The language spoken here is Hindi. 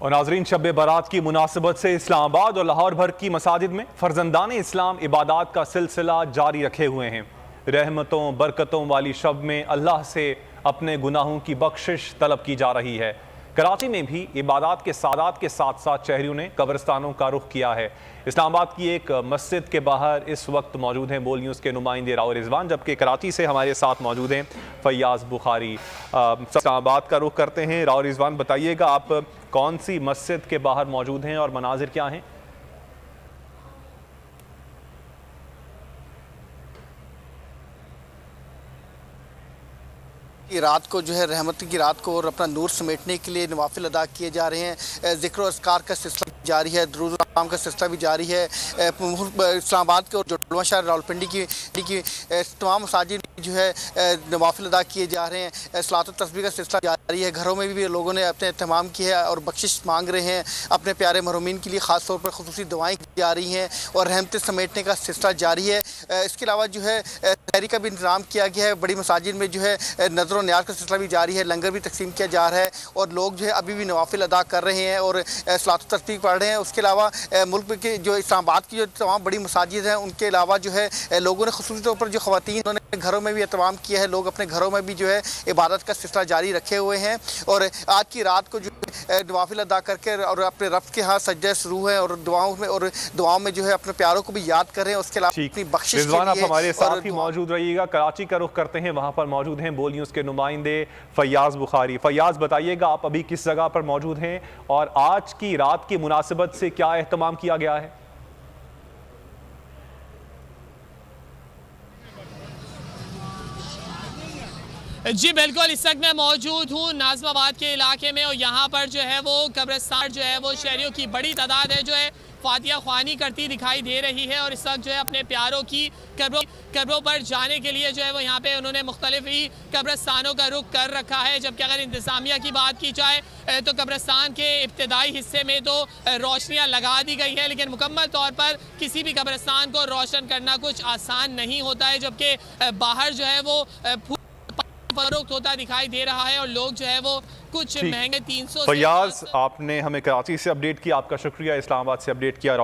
और नाजरीन, शब बारात की मुनासिबत से इस्लामाबाद और लाहौर भर की मसाजिद में फर्जंदान इस्लाम इबादात का सिलसिला जारी रखे हुए हैं। रहमतों बरकतों वाली शब में अल्लाह से अपने गुनाहों की बख्शिश तलब की जा रही है। कराची में भी इबादात के सादात के साथ साथ शहरियों ने कब्रिस्तानों का रुख किया है। इस्लामाबाद की एक मस्जिद के बाहर इस वक्त मौजूद हैं बोल न्यूज़ के नुमाइंदे राव रिजवान, जबकि कराची से हमारे साथ मौजूद हैं फैयाज बुखारी। इस्लामाबाद का रुख करते हैं। राव रिजवान, बताइएगा आप कौन सी मस्जिद के बाहर मौजूद हैं और मनाजिर क्या हैं? की रात को जो है रहमत की रात को और अपना नूर समेटने के लिए नवाफिल अदा किए जा रहे हैं। ज़िक्र और अस्कार का सिलसिला जारी है, दुरूद काम का सिलसिला भी जारी है। इस्लामाबाद के और जुड़वा शहर रावलपिंडी की तमाम मसाजिद जो है नवाफिल अदा किए जा रहे हैं। सलात और तस्बीह का सिलसिला जारी है। घरों में भी लोगों ने अपने एहतमाम किया है और बख्शिश मांग रहे हैं। अपने प्यारे मरहूमीन के लिए ख़ास तौर पर खुसूसी दुआएँ की जा रही हैं और रहमतें समेटने का सिलसिला जारी है। इसके अलावा जो है तहरी का भी इंतज़ाम किया गया है। बड़ी मसाजिद में जो है नज़र और न्याज का सिलसिला भी जारी है। लंगर भी तकसीम किया जा रहा है और लोग जो है अभी भी नवाफिल अदा कर रहे हैं और सलात और तस्बीह पढ़ रहे हैं। उसके अलावा मुल्क के जो इस्लामाबाद की जो तमाम बड़ी मसाजिद हैं उनके अलावा जो है लोगों ने खुसूसी तौर पर जो ख़वातीन उन्होंने घरों में भी एहतमाम किया है। लोग अपने घरों में भी जो है इबादत का सिलसिला जारी रखे हुए हैं और आज की रात को जो नवाफिल अदा करके और अपने रब के यहाँ सज्जे शुरू है और दुआओं में जो है अपने प्यारों को भी याद करें। उसके अलावा अपनी बख्शिश के लिए हमारे साथ ही मौजूद रहिएगा। कराची का रुख करते हैं, वहाँ पर मौजूद हैं बोल न्यूज़ के नुमाइंदे फैयाज बुखारी। फैयाज, बताइएगा आप अभी किस जगह पर मौजूद हैं और आज की रात की मुनासिबत से क्या एहतमाम किया गया है? जी बिल्कुल, इस वक्त मैं मौजूद हूँ नाज़िमाबाद के इलाके में और यहाँ पर जो है वो कब्रिस्तान जो है वो शहरियों की बड़ी तादाद है जो है फातिया ख्वानी करती दिखाई दे रही है और इस वक्त जो है अपने प्यारों की कब्रों पर जाने के लिए जो है वो यहाँ पे उन्होंने मुख्तलिफ ही कब्रिस्तानों का रुख कर रखा है। जबकि अगर इंतज़ामिया की बात की जाए तो कब्रिस्तान के इब्तदाई हिस्से में तो रोशनियाँ लगा दी गई हैं, लेकिन मुकम्मल तौर पर किसी भी कब्रिस्तान को रोशन करना कुछ आसान नहीं होता है। जबकि बाहर जो है वो फरोख्त होता दिखाई दे रहा है और लोग जो है वो कुछ महंगे 300। फैयाज, आपने हमें कराची से अपडेट किया, आपका शुक्रिया। इस्लामाबाद से अपडेट किया।